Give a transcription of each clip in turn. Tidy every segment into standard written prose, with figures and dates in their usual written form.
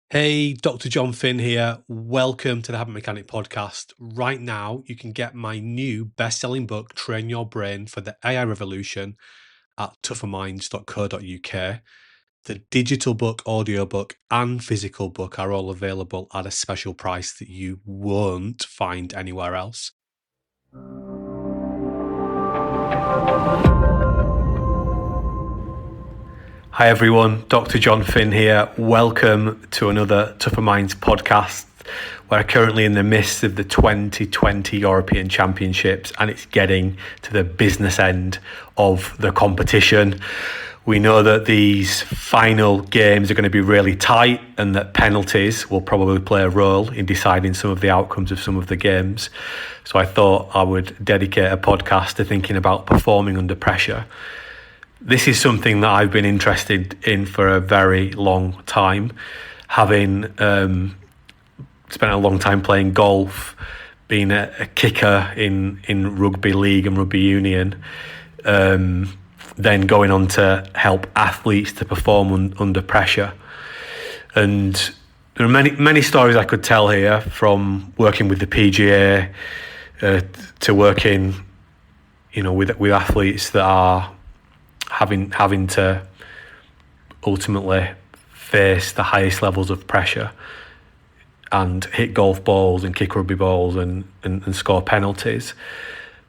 Hey, Dr. Jon Finn here. Welcome to the Habit Mechanic podcast. Right now, you can get my new best-selling book, Train Your Brain for the AI Revolution, at tougherminds.co.uk. The digital book, audiobook, and physical book are all available at a special price that you won't find anywhere else. Hi everyone, Dr. Jon Finn here. Welcome to another Tougher Minds podcast. We're currently in the midst of the 2020 European Championships and it's getting to the business end of the competition. We know that these final games are going to be really tight and that penalties will probably play a role in deciding some of the outcomes of some of the games. So I thought I would dedicate a podcast to thinking about performing under pressure. This is something that I've been interested in for a very long time, having spent a long time playing golf, being a kicker in rugby league and rugby union, then going on to help athletes to perform under pressure. And there are many stories I could tell here, from working with the PGA to working, with athletes that are having to ultimately face the highest levels of pressure and hit golf balls and kick rugby balls and score penalties.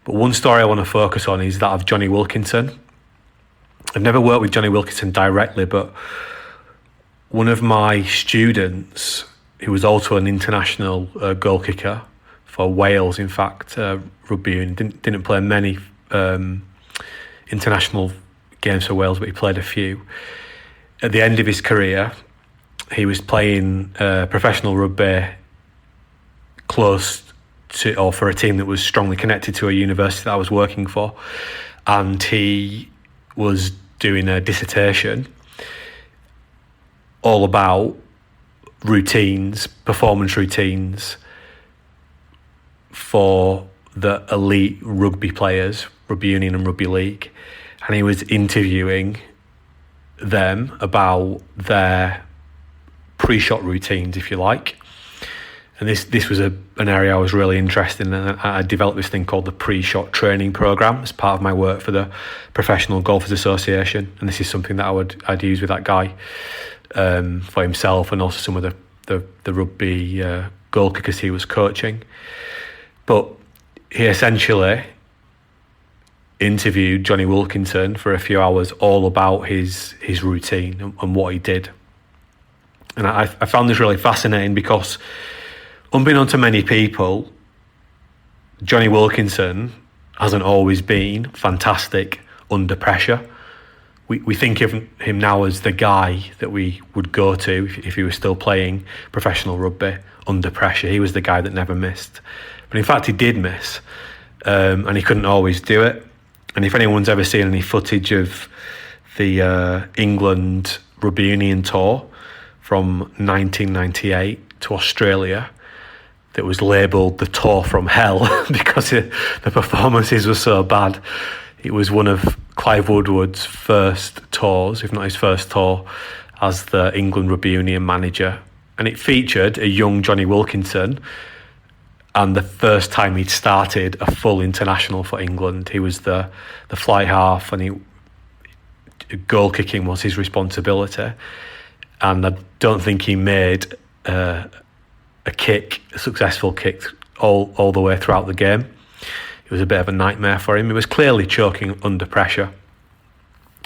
But one story I want to focus on is that of Jonny Wilkinson. I've never worked with Jonny Wilkinson directly, but one of my students, who was also an international goal kicker for Wales, in fact, rugby union, didn't play many international games for Wales, but he played a few. At the end of his career, he was playing professional rugby close to, or for a team that was strongly connected to a university that I was working for, and he was doing a dissertation all about routines, performance routines for the elite rugby players, rugby union and rugby league. And he was interviewing them about their pre-shot routines, if you like. And this was an area I was really interested in. And I developed this thing called the pre-shot training program as part of my work for the Professional Golfers Association. And this is something that I'd use with that guy for himself, and also some of the rugby goal kickers he was coaching. But he essentially interviewed Jonny Wilkinson for a few hours all about his routine and what he did. And I found this really fascinating because, unbeknown to many people, Jonny Wilkinson hasn't always been fantastic under pressure. We think of him now as the guy that we would go to if he was still playing professional rugby under pressure. He was the guy that never missed. But in fact, he did miss, and he couldn't always do it. And if anyone's ever seen any footage of the England Rugby Union tour from 1998 to Australia, that was labelled the tour from hell because the performances were so bad. It was one of Clive Woodward's first tours, if not his first tour, as the England Rugby Union manager. And it featured a young Jonny Wilkinson, and the first time he'd started a full international for England. He was the fly half, and goal kicking was his responsibility. And I don't think he made a successful kick all the way throughout the game. It was a bit of a nightmare for him. He was clearly choking under pressure.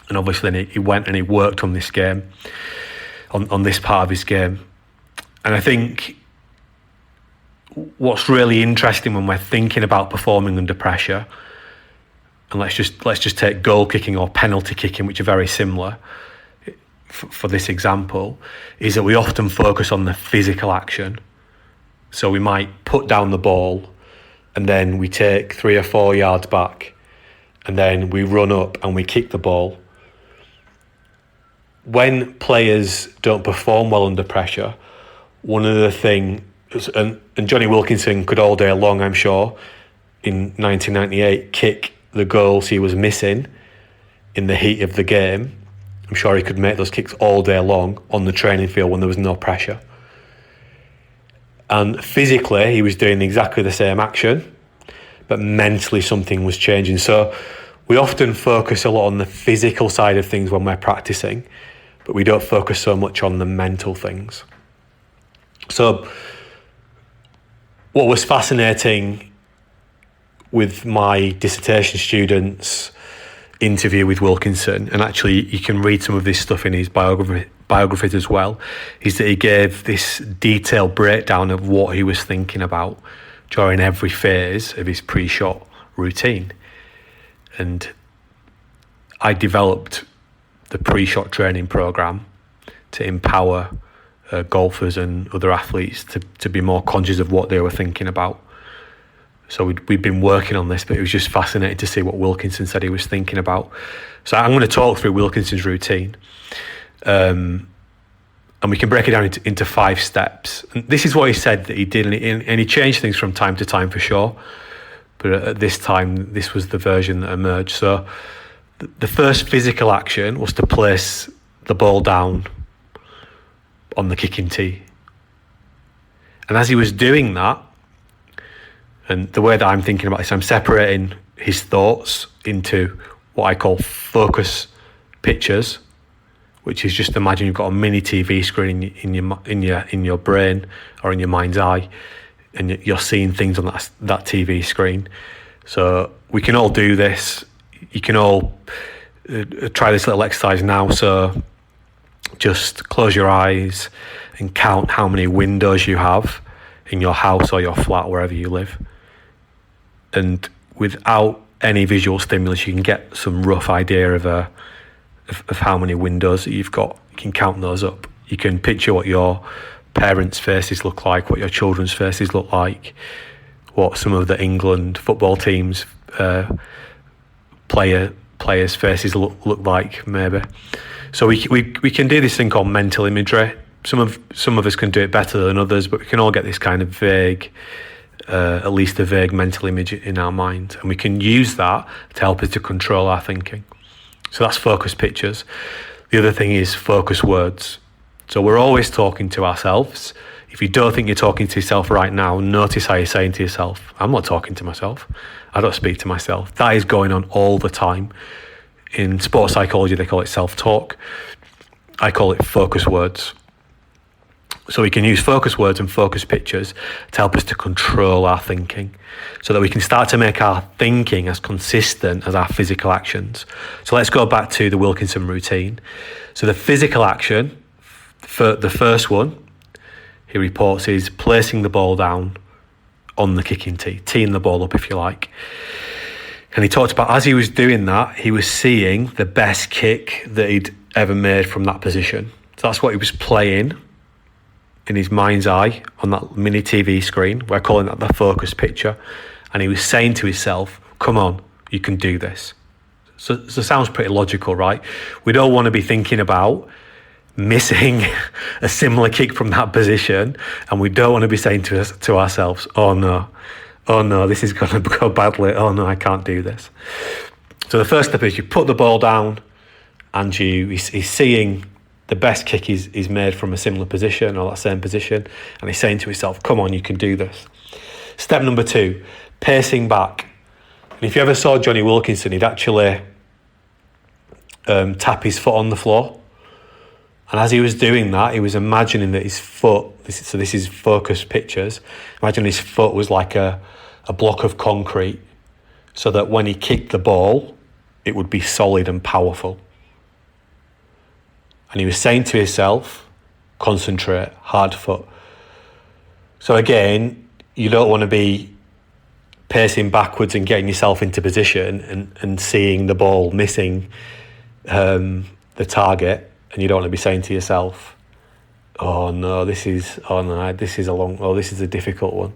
And obviously then he went and he worked on this game, on this part of his game. And I think what's really interesting when we're thinking about performing under pressure, and let's just take goal kicking or penalty kicking, which are very similar for this example, is that we often focus on the physical action. So we might put down the ball and then we take 3 or 4 yards back and then we run up and we kick the ball. When players don't perform well under pressure, one of the things, and Jonny Wilkinson could all day long, I'm sure, in 1998, kick the goals he was missing in the heat of the game. I'm sure he could make those kicks all day long on the training field when there was no pressure. And physically, he was doing exactly the same action, but mentally something was changing. So we often focus a lot on the physical side of things when we're practicing, but we don't focus so much on the mental things. So what was fascinating with my dissertation students' interview with Wilkinson, and actually you can read some of this stuff in his biographies as well, is that he gave this detailed breakdown of what he was thinking about during every phase of his pre-shot routine. And I developed the pre-shot training program to empower golfers and other athletes to be more conscious of what they were thinking about. So we'd been working on this, but it was just fascinating to see what Wilkinson said he was thinking about. So I'm going to talk through Wilkinson's routine, and we can break it down into 5 steps. And this is what he said that he did, and he changed things from time to time for sure. But at this time, this was the version that emerged. So the first physical action was to place the ball down on the kicking tee. And as he was doing that, and the way that I'm thinking about this, I'm separating his thoughts into what I call focus pictures, which is just imagine you've got a mini TV screen in your brain or in your mind's eye, and you're seeing things on that TV screen. So we can all do this. You can all try this little exercise now. So just close your eyes and count how many windows you have in your house or your flat, wherever you live. And without any visual stimulus, you can get some rough idea of how many windows that you've got. You can count those up. You can picture what your parents' faces look like, what your children's faces look like, what some of the England football teams' players' faces look like, maybe. So we can do this thing called mental imagery. Some of us can do it better than others, but we can all get this kind of vague, at least a vague mental image in our mind, and we can use that to help us to control our thinking. So that's focus pictures. The other thing is focus words. So we're always talking to ourselves. If you don't think you're talking to yourself right now, notice how you're saying to yourself, I'm not talking to myself. I don't speak to myself. That is going on all the time. In sports psychology, they call it self-talk. I call it focus words. So we can use focus words and focus pictures to help us to control our thinking, so that we can start to make our thinking as consistent as our physical actions. So let's go back to the Wilkinson routine. So the physical action, for the first one, he reports, is placing the ball down on the kicking tee, teeing the ball up if you like. And he talked about, as he was doing that, he was seeing the best kick that he'd ever made from that position. So that's what he was playing in his mind's eye on that mini TV screen. We're calling that the focus picture. And he was saying to himself, come on, you can do this. So it sounds pretty logical, right? We don't want to be thinking about missing a similar kick from that position, and we don't want to be saying to ourselves, oh no, this is going to go badly, oh no, I can't do this. So the first step is you put the ball down, and he's seeing the best kick is made from a similar position or that same position, and he's saying to himself, come on, you can do this. Step number 2, pacing back. And if you ever saw Jonny Wilkinson, he'd actually tap his foot on the floor. And as he was doing that, he was imagining that his foot, this is focus pictures, imagine his foot was like a block of concrete, so that when he kicked the ball, it would be solid and powerful. And he was saying to himself, concentrate, hard foot. So again, you don't want to be pacing backwards and getting yourself into position and seeing the ball missing the target. And you don't want to be saying to yourself, this is a difficult one.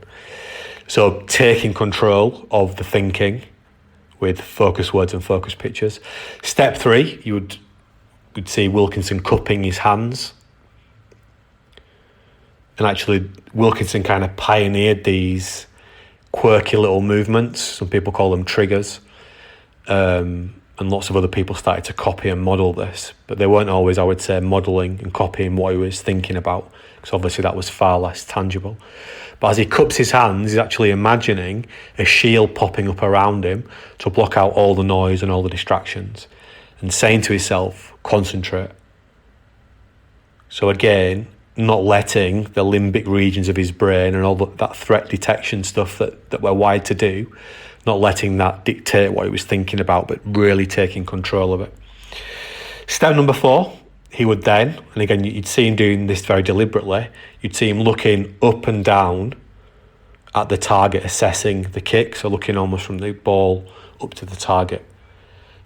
So taking control of the thinking with focus words and focus pictures. Step 3, you would see Wilkinson cupping his hands. And actually, Wilkinson kind of pioneered these quirky little movements. Some people call them triggers. And lots of other people started to copy and model this. But they weren't always, I would say, modelling and copying what he was thinking about, because obviously that was far less tangible. But as he cups his hands, he's actually imagining a shield popping up around him to block out all the noise and all the distractions, and saying to himself, concentrate. So again, not letting the limbic regions of his brain and all that threat detection stuff that we're wired to do, not letting that dictate what he was thinking about, but really taking control of it. Step number 4, he would then, and again, you'd see him doing this very deliberately, you'd see him looking up and down at the target, assessing the kick, so looking almost from the ball up to the target.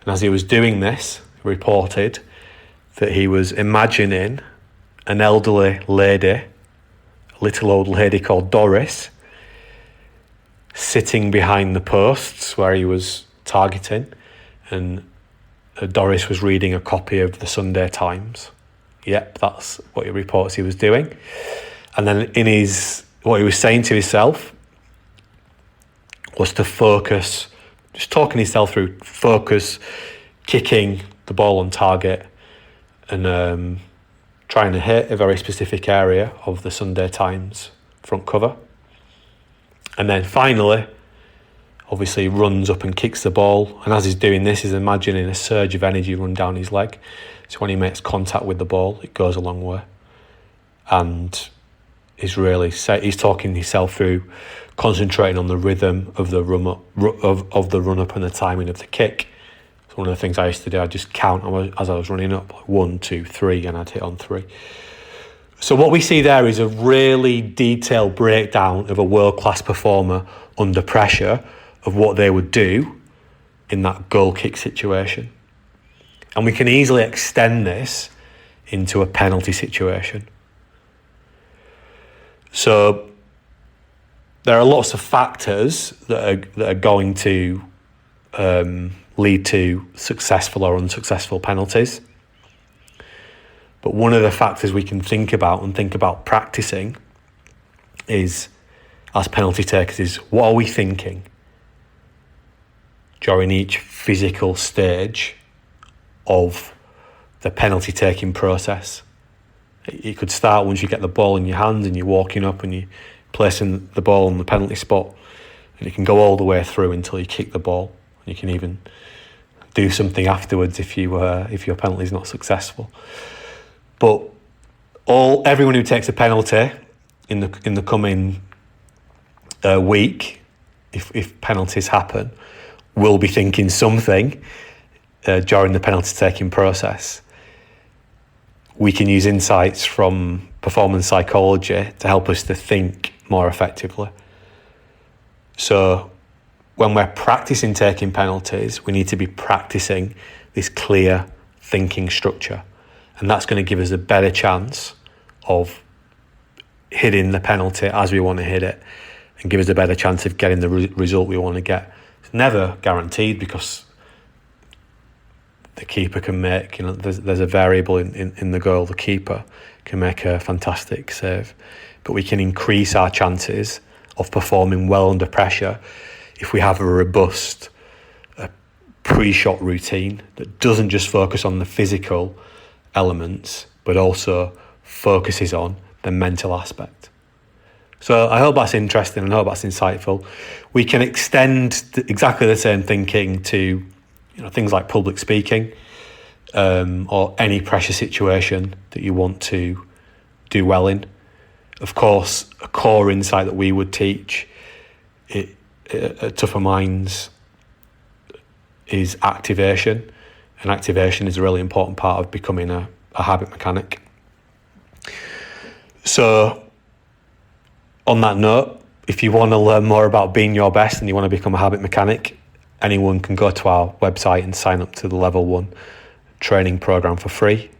And as he was doing this, he reported that he was imagining an elderly lady, a little old lady called Doris, sitting behind the posts where he was targeting, and Doris was reading a copy of the Sunday Times. Yep, that's what he reports he was doing. And then what he was saying to himself was to focus, just talking himself through, focus, kicking the ball on target, and trying to hit a very specific area of the Sunday Times front cover. And then finally, obviously runs up and kicks the ball. And as he's doing this, he's imagining a surge of energy run down his leg. So when he makes contact with the ball, it goes a long way. And he's talking himself through, concentrating on the rhythm of the run up and the timing of the kick. So one of the things I used to do, I'd just count as I was running up, 1, 2, 3, and I'd hit on 3. So what we see there is a really detailed breakdown of a world-class performer under pressure of what they would do in that goal kick situation. And we can easily extend this into a penalty situation. So there are lots of factors that are going to lead to successful or unsuccessful penalties. But one of the factors we can think about practicing is, as penalty takers, is what are we thinking during each physical stage of the penalty taking process. It could start once you get the ball in your hands and you're walking up and you're placing the ball in the penalty spot, and it can go all the way through until you kick the ball. You can even do something afterwards if your penalty is not successful. But everyone who takes a penalty in the coming week, if penalties happen, will be thinking something during the penalty taking process. We can use insights from performance psychology to help us to think more effectively. So when we're practicing taking penalties, we need to be practicing this clear thinking structure. And that's going to give us a better chance of hitting the penalty as we want to hit it, and give us a better chance of getting the result we want to get. It's never guaranteed, because the keeper can make, there's a variable in the goal. The keeper can make a fantastic save, but we can increase our chances of performing well under pressure if we have a robust pre-shot routine that doesn't just focus on the physical elements, but also focuses on the mental aspect. So I hope that's interesting and I hope that's insightful. We can extend exactly the same thinking to things like public speaking, or any pressure situation that you want to do well in. Of course, a core insight that we would teach at Tougher Minds is activation, and activation is a really important part of becoming a habit mechanic. So on that note, if you want to learn more about being your best and you want to become a habit mechanic, anyone can go to our website and sign up to the Level 1 training program for free.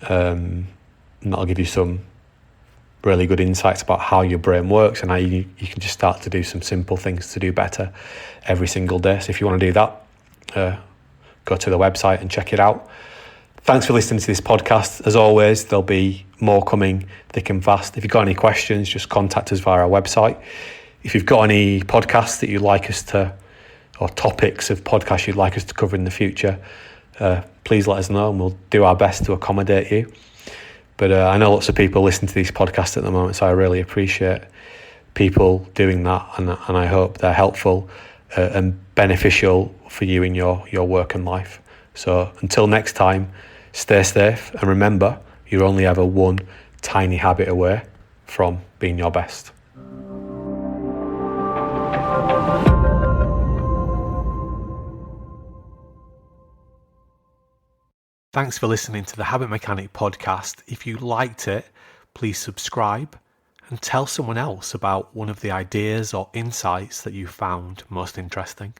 And that'll give you some really good insights about how your brain works and how you can just start to do some simple things to do better every single day. So if you want to do that, go to the website and check it out. Thanks for listening to this podcast. As always, there'll be more coming thick and fast. If you've got any questions, just contact us via our website. If you've got any podcasts that you'd like us to, or topics of podcasts you'd like us to cover in the future, please let us know and we'll do our best to accommodate you. But I know lots of people listen to these podcasts at the moment, so I really appreciate people doing that, and I hope they're helpful and beneficial for you in your work and life. So until next time, stay safe, and remember, you're only ever one tiny habit away from being your best. Thanks for listening to the Habit Mechanic podcast. If you liked it, please subscribe and tell someone else about one of the ideas or insights that you found most interesting.